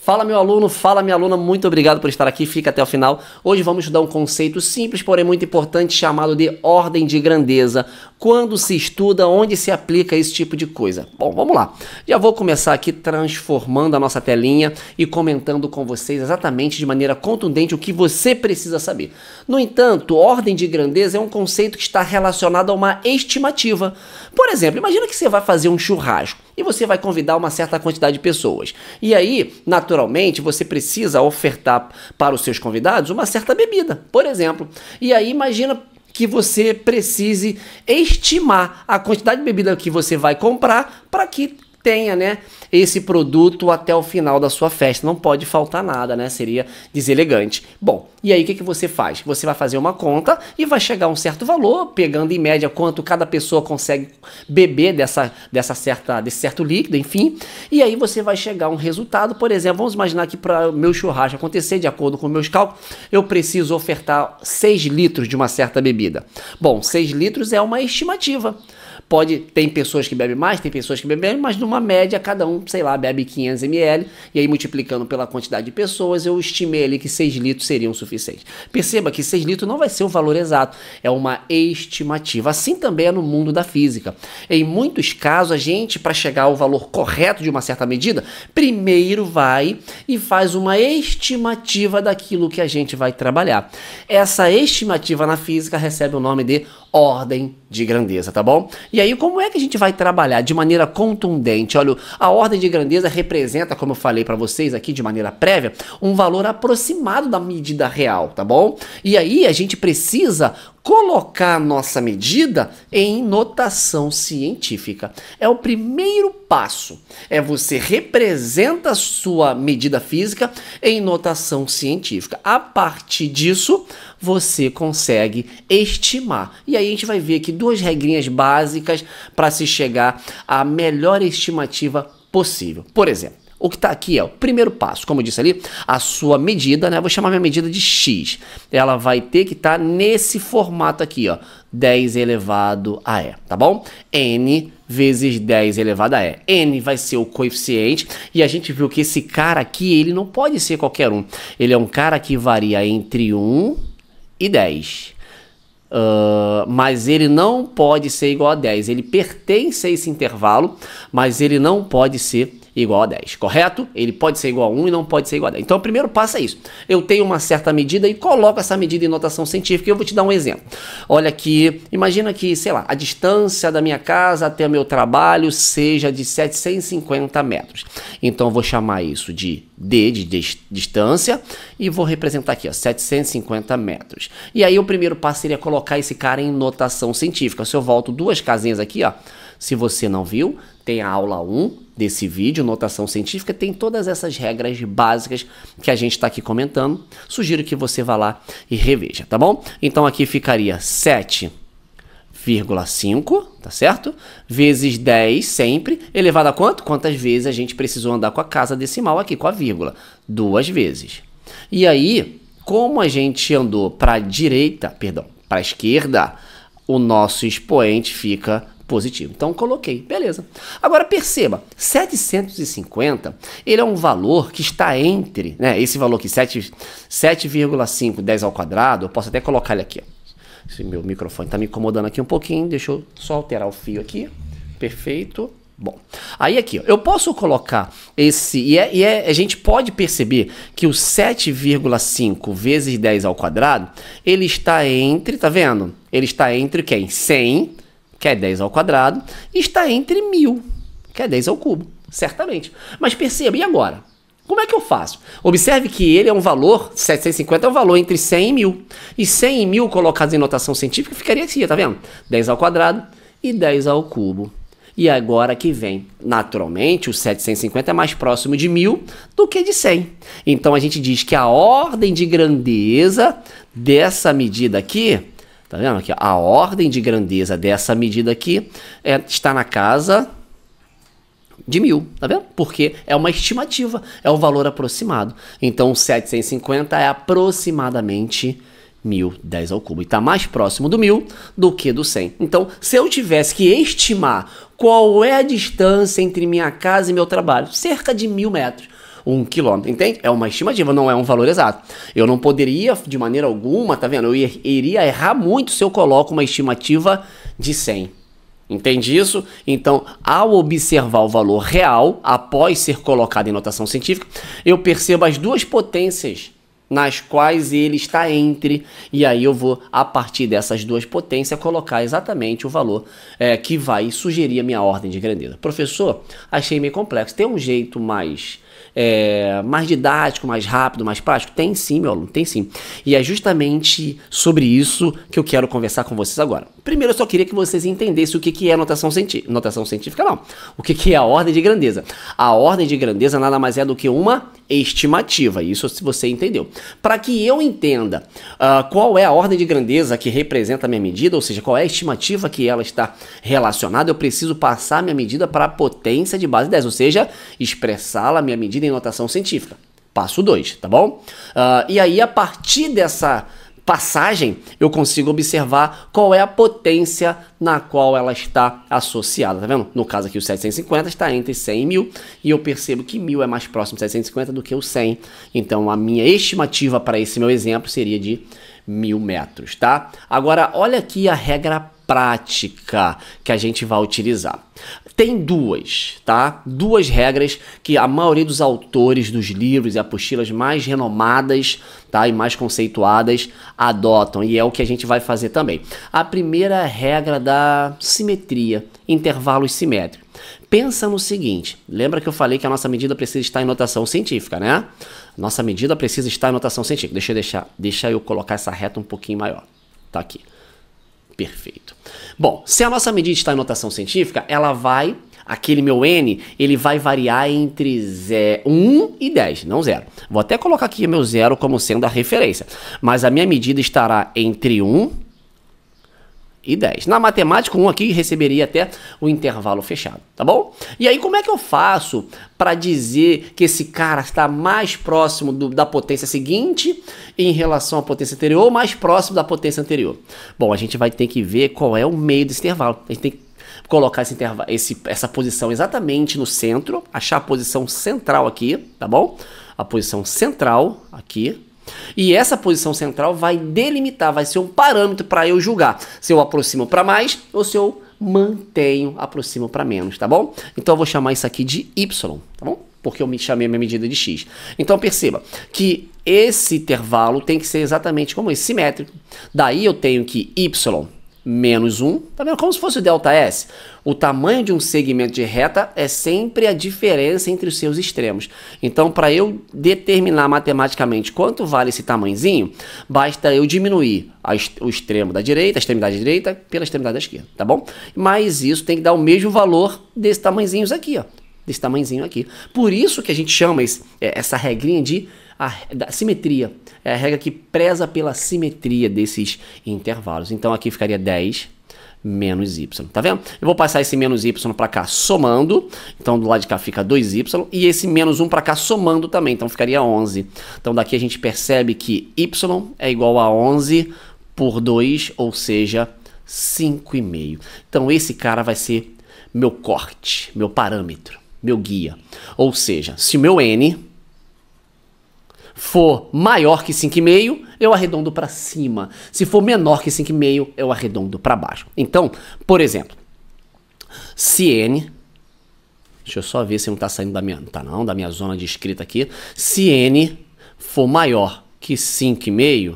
Fala meu aluno, fala minha aluna, muito obrigado por estar aqui, fica até o final. Hoje vamos estudar um conceito simples, porém muito importante, chamado de ordem de grandeza. Quando se estuda, onde se aplica esse tipo de coisa? Bom, vamos lá. Já vou começar aqui transformando a nossa telinha e comentando com vocês exatamente de maneira contundente o que você precisa saber. No entanto, ordem de grandeza é um conceito que está relacionado a uma estimativa. Por exemplo, imagina que você vai fazer um churrasco e você vai convidar uma certa quantidade de pessoas. E aí, naturalmente, você precisa ofertar para os seus convidados uma certa bebida, por exemplo. E aí, imagina que você precise estimar a quantidade de bebida que você vai comprar para que tenha, né, esse produto até o final da sua festa. Não pode faltar nada, né? Seria deselegante. Bom, e aí o que você faz? Você vai fazer uma conta e vai chegar a um certo valor, pegando em média quanto cada pessoa consegue beber desse certo líquido, enfim. E aí você vai chegar a um resultado. Por exemplo, vamos imaginar que para o meu churrasco acontecer, de acordo com meus cálculos, eu preciso ofertar 6 litros de uma certa bebida. Bom, 6 litros é uma estimativa. Tem pessoas que bebem mais, tem pessoas que bebem menos, mas numa média cada um, sei lá, bebe 500 ml, e aí multiplicando pela quantidade de pessoas, eu estimei ali que 6 litros seriam suficientes. Perceba que 6 litros não vai ser o valor exato, é uma estimativa. Assim também é no mundo da física. Em muitos casos, a gente, para chegar ao valor correto de uma certa medida, primeiro vai e faz uma estimativa daquilo que a gente vai trabalhar. Essa estimativa na física recebe o nome de ordem de grandeza, tá bom? E aí, como é que a gente vai trabalhar de maneira contundente? Olha, a ordem de grandeza representa, como eu falei para vocês aqui de maneira prévia, um valor aproximado da medida real, tá bom? E aí, a gente precisa colocar a nossa medida em notação científica. É o primeiro passo. Você representa a sua medida física em notação científica. A partir disso, você consegue estimar. E aí a gente vai ver aqui duas regrinhas básicas para se chegar à melhor estimativa possível. Por exemplo, o que está aqui é o primeiro passo, como eu disse ali, a sua medida, né? Vou chamar minha medida de x. Ela vai ter que estar nesse formato aqui, ó, 10 elevado a e, tá bom? N vezes 10 elevado a e. N vai ser o coeficiente e a gente viu que esse cara aqui, ele não pode ser qualquer um. Ele é um cara que varia entre 1 e 10. Mas ele não pode ser igual a 10. Ele pertence a esse intervalo, mas ele não pode ser igual a 10, correto? Ele pode ser igual a 1 e não pode ser igual a 10. Então o primeiro passo é isso. Eu tenho uma certa medida e coloco essa medida em notação científica. Eu vou te dar um exemplo. Olha aqui, imagina que, sei lá, a distância da minha casa até o meu trabalho seja de 750 metros. Então eu vou chamar isso de D, de distância, e vou representar aqui, ó, 750 metros. E aí o primeiro passo seria colocar esse cara em notação científica. Se eu volto duas casinhas aqui, ó, se você não viu, tem a aula 1 desse vídeo, notação científica, tem todas essas regras básicas que a gente está aqui comentando. Sugiro que você vá lá e reveja, tá bom? Então aqui ficaria 7,5, tá certo? Vezes 10 sempre, elevado a quanto? Quantas vezes a gente precisou andar com a casa decimal aqui, com a vírgula? 2 vezes. E aí, como a gente andou para a direita, perdão, para a esquerda, o nosso expoente fica positivo. Então coloquei, beleza. Agora perceba, 750, ele é um valor que está entre, né, esse valor aqui, 7,5, 10 ao quadrado, eu posso até colocar ele aqui, ó. Esse meu microfone está me incomodando aqui um pouquinho, deixa eu só alterar o fio aqui, perfeito. Bom, aí aqui, ó, eu posso colocar esse, a gente pode perceber que o 7,5 vezes 10 ao quadrado, ele está entre, tá vendo? Ele está entre quem? 100, que é 10 ao quadrado, e está entre 1000, que é 10 ao cubo, certamente. Mas perceba, e agora? Como é que eu faço? Observe que ele é um valor, 750 é um valor entre 100 e 1000. E 100 e 1000 colocados em notação científica ficaria assim, tá vendo? 10 ao quadrado e 10 ao cubo. E agora que vem, naturalmente, o 750 é mais próximo de 1000 do que de 100. Então a gente diz que a ordem de grandeza dessa medida aqui, tá vendo aqui? A ordem de grandeza dessa medida aqui está na casa de 1000, tá vendo? Porque é uma estimativa, é um valor aproximado. Então, 750 é aproximadamente 1000, 10 ao cubo. E está mais próximo do 1000 do que do 100. Então, se eu tivesse que estimar qual é a distância entre minha casa e meu trabalho, cerca de 1000 metros. 1 quilômetro, entende? É uma estimativa, não é um valor exato. Eu não poderia, de maneira alguma, tá vendo? Eu iria errar muito se eu coloco uma estimativa de 100. Entende isso? Então, ao observar o valor real, após ser colocado em notação científica, eu percebo as duas potências nas quais ele está entre, e aí eu vou, a partir dessas duas potências, colocar exatamente o valor que vai sugerir a minha ordem de grandeza. Professor, achei meio complexo. Tem um jeito mais didático, mais rápido, mais prático? Tem sim, meu aluno, tem sim. E é justamente sobre isso que eu quero conversar com vocês agora. Primeiro, eu só queria que vocês entendessem o que é notação científica. Notação científica, não. O que é a ordem de grandeza? A ordem de grandeza nada mais é do que uma estimativa. Isso se você entendeu. Para que eu entenda qual é a ordem de grandeza que representa a minha medida, ou seja, qual é a estimativa que ela está relacionada, eu preciso passar a minha medida para a potência de base 10, ou seja, expressá-la, a minha medida, em notação científica. Passo 2, tá bom? E aí, a partir dessa passagem, eu consigo observar qual é a potência na qual ela está associada, tá vendo? No caso aqui, o 750 está entre 100 e 1000, e eu percebo que 1000 é mais próximo de 750 do que o 100. Então, a minha estimativa para esse meu exemplo seria de 1000 metros, tá? Agora, olha aqui a regra prática que a gente vai utilizar. Tem duas, tá? Duas regras que a maioria dos autores dos livros e apostilas mais renomadas, tá? E mais conceituadas adotam, e é o que a gente vai fazer também. A primeira é a regra da simetria, intervalos simétricos. Pensa no seguinte, lembra que eu falei que a nossa medida precisa estar em notação científica, né? Nossa medida precisa estar em notação científica. Deixa eu colocar essa reta um pouquinho maior. Tá aqui. Perfeito. Bom, se a nossa medida está em notação científica, ela vai, aquele meu n, ele vai variar entre 1 e 10, não 0. Vou até colocar aqui meu 0 como sendo a referência, mas a minha medida estará entre 1 e 10. Na matemática, 1 aqui receberia até o intervalo fechado, tá bom? E aí, como é que eu faço para dizer que esse cara está mais próximo da potência seguinte em relação à potência anterior ou mais próximo da potência anterior? Bom, a gente vai ter que ver qual é o meio desse intervalo. A gente tem que colocar essa posição exatamente no centro, achar a posição central aqui, tá bom? A posição central aqui. E essa posição central vai delimitar, vai ser um parâmetro para eu julgar se eu aproximo para mais ou se eu mantenho, aproximo para menos, tá bom? Então eu vou chamar isso aqui de Y, tá bom? Porque eu chamei minha medida de X. Então perceba que esse intervalo tem que ser exatamente como esse, simétrico. Daí eu tenho que Y menos 1, tá vendo? Como se fosse o ΔS. O tamanho de um segmento de reta é sempre a diferença entre os seus extremos. Então, para eu determinar matematicamente quanto vale esse tamanhozinho, basta eu diminuir o extremo da direita, a extremidade da direita, pela extremidade da esquerda, tá bom? Mas isso tem que dar o mesmo valor desse tamanhozinho aqui, ó. Desse tamanhozinho aqui. Por isso que a gente chama essa regrinha da simetria. É a regra que preza pela simetria desses intervalos. Então aqui ficaria 10 menos y. Tá vendo? Eu vou passar esse menos y para cá somando. Então do lado de cá fica 2y. E esse menos 1 para cá somando também. Então ficaria 11. Então daqui a gente percebe que y é igual a 11 por 2, ou seja, 5,5. Então esse cara vai ser meu corte, meu parâmetro, meu guia. Ou seja, se o meu n for maior que 5,5, eu arredondo para cima. Se for menor que 5,5, eu arredondo para baixo. Então, por exemplo, se n, deixa eu só ver se não está saindo da minha zona de escrita aqui. Se n for maior que 5,5,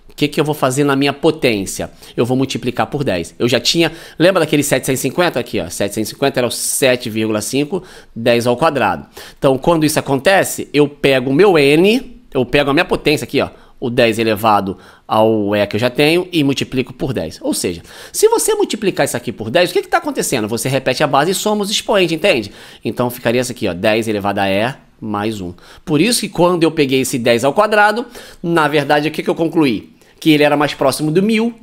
o que eu vou fazer na minha potência? Eu vou multiplicar por 10. Eu já tinha... Lembra daquele 750 aqui? Ó, 750 era o 7,5, 10 ao quadrado. Então, quando isso acontece, eu pego o meu n, eu pego a minha potência aqui, ó, o 10 elevado ao e que eu já tenho, e multiplico por 10. Ou seja, se você multiplicar isso aqui por 10, o que está acontecendo? Você repete a base e soma os expoentes, entende? Então, ficaria isso aqui, ó, 10 elevado a e mais 1. Por isso que quando eu peguei esse 10 ao quadrado, na verdade, o que eu concluí? Que ele era mais próximo do 1000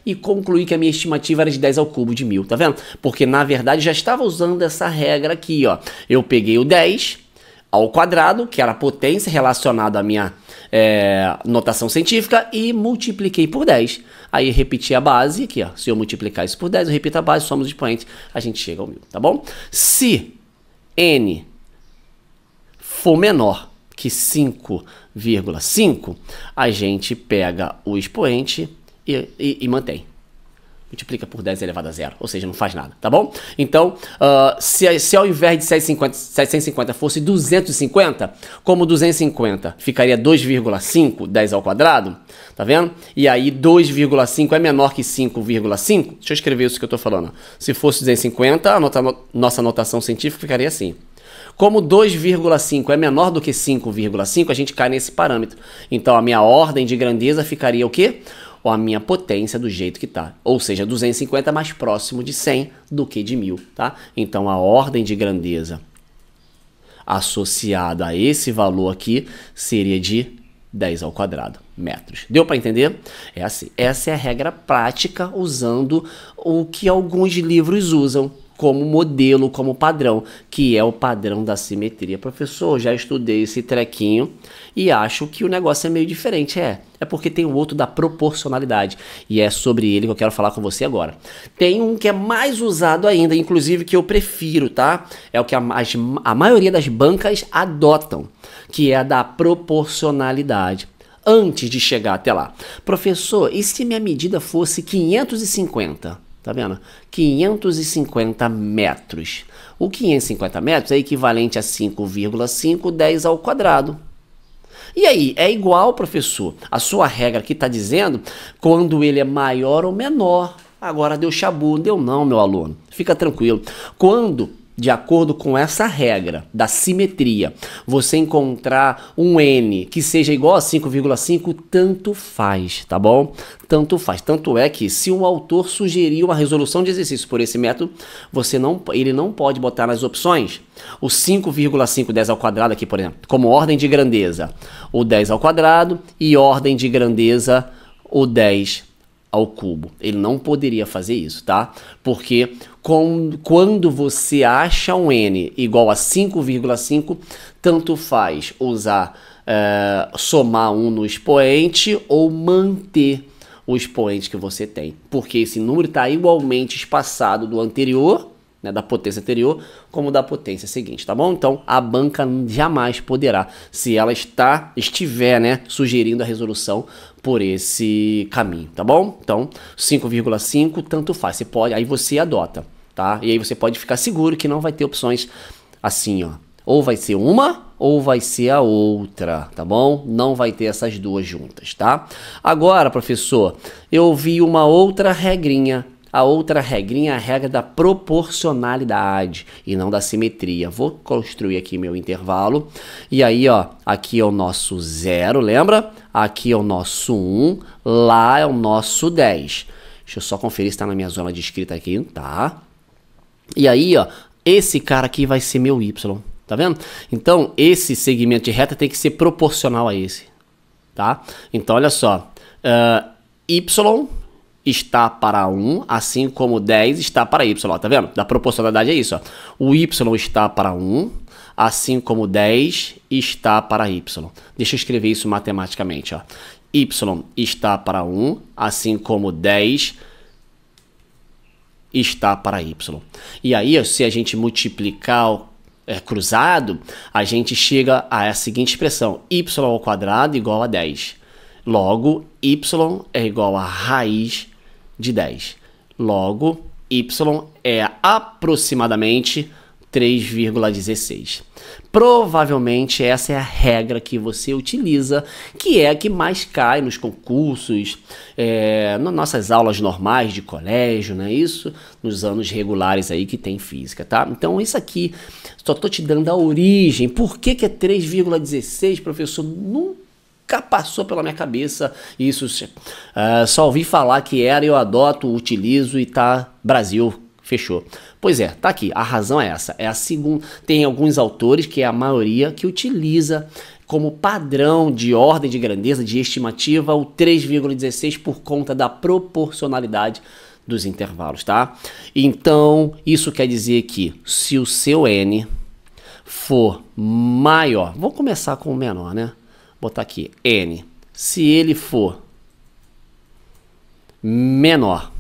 e concluí que a minha estimativa era de 10 ao cubo de 1000, tá vendo? Porque na verdade já estava usando essa regra aqui, ó. Eu peguei o 10 ao quadrado, que era a potência relacionada à minha notação científica, e multipliquei por 10. Aí repeti a base aqui, ó. Se eu multiplicar isso por 10, eu repito a base, somos os expoentes, a gente chega ao 1000, tá bom? Se n for menor que 5,5, a gente pega o expoente e mantém. Multiplica por 10 elevado a zero, ou seja, não faz nada, tá bom? Então, se ao invés de 750 fosse 250, como 250 ficaria 2,5, 10 ao quadrado, tá vendo? E aí 2,5 é menor que 5,5, deixa eu escrever isso que eu tô falando. Se fosse 250, nossa notação científica ficaria assim. Como 2,5 é menor do que 5,5, a gente cai nesse parâmetro. Então, a minha ordem de grandeza ficaria o quê? Ou a minha potência do jeito que tá. Ou seja, 250 mais próximo de 100 do que de 1000, tá? Então, a ordem de grandeza associada a esse valor aqui seria de 10 ao quadrado metros. Deu para entender? É assim. Essa é a regra prática usando o que alguns livros usam como modelo, como padrão, que é o padrão da simetria. Professor, já estudei esse trequinho e acho que o negócio é meio diferente. É porque tem o outro da proporcionalidade, e é sobre ele que eu quero falar com você agora. Tem um que é mais usado ainda, inclusive que eu prefiro, tá? É o que a maioria das bancas adotam, que é a da proporcionalidade. Antes de chegar até lá. Professor, e se minha medida fosse 550? Tá vendo? 550 metros. O 550 metros é equivalente a 5,5, 10 ao quadrado. E aí, é igual, professor? A sua regra aqui está dizendo quando ele é maior ou menor. Agora deu chabu, deu não, meu aluno. Fica tranquilo. Quando, de acordo com essa regra da simetria, você encontrar um N que seja igual a 5,5, tanto faz, tá bom? Tanto faz. Tanto é que se um autor sugerir uma resolução de exercício por esse método, ele não pode botar nas opções o 5,5, 10 ao quadrado aqui, por exemplo, como ordem de grandeza, o 10 ao quadrado e ordem de grandeza, o 10 ao cubo. Ele não poderia fazer isso, tá? Porque quando você acha um N igual a 5,5, tanto faz usar, somar um no expoente ou manter o expoente que você tem. Porque esse número está igualmente espaçado do anterior, né, da potência anterior, como da potência seguinte, tá bom? Então, a banca jamais poderá, se ela estiver, né, sugerindo a resolução por esse caminho, tá bom? Então, 5,5, tanto faz, aí você adota, tá? E aí você pode ficar seguro que não vai ter opções assim, ó. Ou vai ser uma, ou vai ser a outra, tá bom? Não vai ter essas duas juntas, tá? Agora, professor, eu vi uma outra regrinha. A outra regrinha é a regra da proporcionalidade e não da simetria. Vou construir aqui meu intervalo. E aí, ó, aqui é o nosso 0, lembra? Aqui é o nosso 1, lá é o nosso 10. Deixa eu só conferir se está na minha zona de escrita aqui, tá? E aí, ó, esse cara aqui vai ser meu y, tá vendo? Então, esse segmento de reta tem que ser proporcional a esse, tá? Então, olha só, y está para 1, assim como 10 está para y, ó, tá vendo? Da proporcionalidade é isso, ó. O y está para 1, assim como 10 está para y. Deixa eu escrever isso matematicamente, ó. Y está para 1, assim como 10 está para y. E aí, se a gente multiplicar cruzado, a gente chega a essa seguinte expressão: y ao quadrado igual a 10. Logo, y é igual a raiz de 10. Logo, y é aproximadamente 3,16. Provavelmente essa é a regra que você utiliza, que é a que mais cai nos concursos, nas nossas aulas normais de colégio, não é isso? Nos anos regulares aí que tem física, tá? Então isso aqui, só tô te dando a origem. Por que é 3,16, professor? Nunca passou pela minha cabeça isso. Só ouvi falar que era, eu adoto, utilizo e tá, Brasil, fechou. Pois é, tá aqui, a razão é essa, é a segunda. Tem alguns autores, que é a maioria, que utiliza como padrão de ordem de grandeza, de estimativa, o 3,16 por conta da proporcionalidade dos intervalos, tá? Então, isso quer dizer que se o seu N for maior, vou começar com o menor, né? Botar aqui, N. Se ele for menor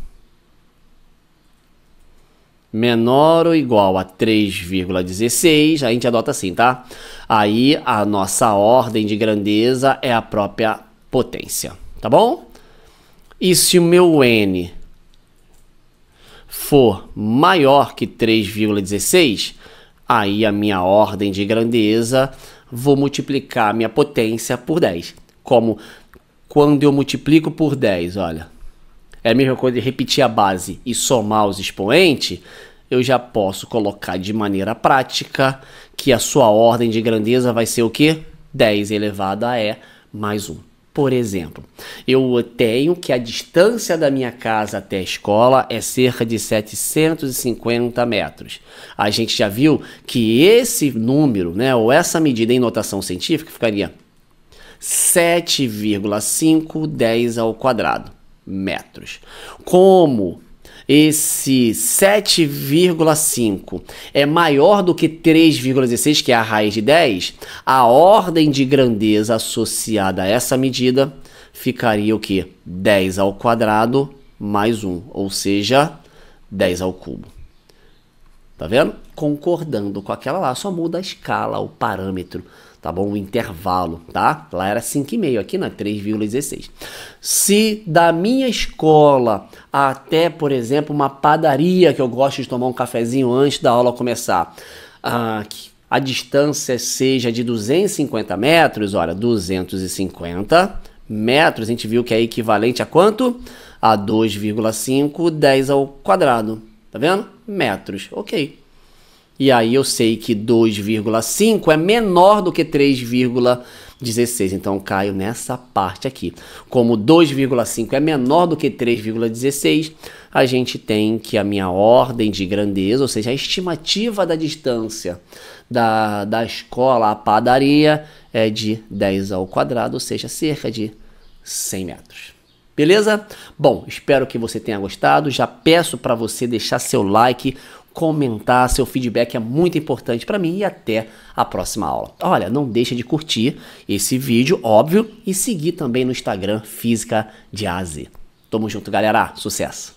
menor ou igual a 3,16, a gente adota assim, tá? Aí a nossa ordem de grandeza é a própria potência, tá bom? E se o meu n for maior que 3,16, aí a minha ordem de grandeza, vou multiplicar a minha potência por 10. Como quando eu multiplico por 10, olha, é a mesma coisa de repetir a base e somar os expoentes, eu já posso colocar de maneira prática que a sua ordem de grandeza vai ser o quê? 10 elevado a E mais 1. Por exemplo, eu tenho que a distância da minha casa até a escola é cerca de 750 metros. A gente já viu que esse número, né, ou essa medida em notação científica ficaria 7,510 ao quadrado metros. Como esse 7,5 é maior do que 3,16, que é a raiz de 10, a ordem de grandeza associada a essa medida ficaria o quê? 10 ao quadrado mais 1, ou seja, 10 ao cubo. Tá vendo? Concordando com aquela lá, só muda a escala, o parâmetro, tá bom? O intervalo, tá? Lá era 5,5, aqui não é 3,16. Se da minha escola até, por exemplo, uma padaria, que eu gosto de tomar um cafezinho antes da aula começar, a distância seja de 250 metros, olha, 250 metros, a gente viu que é equivalente a quanto? A 2,5, 10 ao quadrado, tá vendo? Metros, ok. E aí eu sei que 2,5 é menor do que 3,16, então eu caio nessa parte aqui. Como 2,5 é menor do que 3,16, a gente tem que a minha ordem de grandeza, ou seja, a estimativa da distância da escola à padaria é de 10 ao quadrado, ou seja, cerca de 100 metros. Beleza? Bom, espero que você tenha gostado. Já peço para você deixar seu like, comentar, seu feedback é muito importante para mim e até a próxima aula. Olha, não deixa de curtir esse vídeo, óbvio, e seguir também no Instagram Física de A a Z. Tamo junto, galera. Sucesso!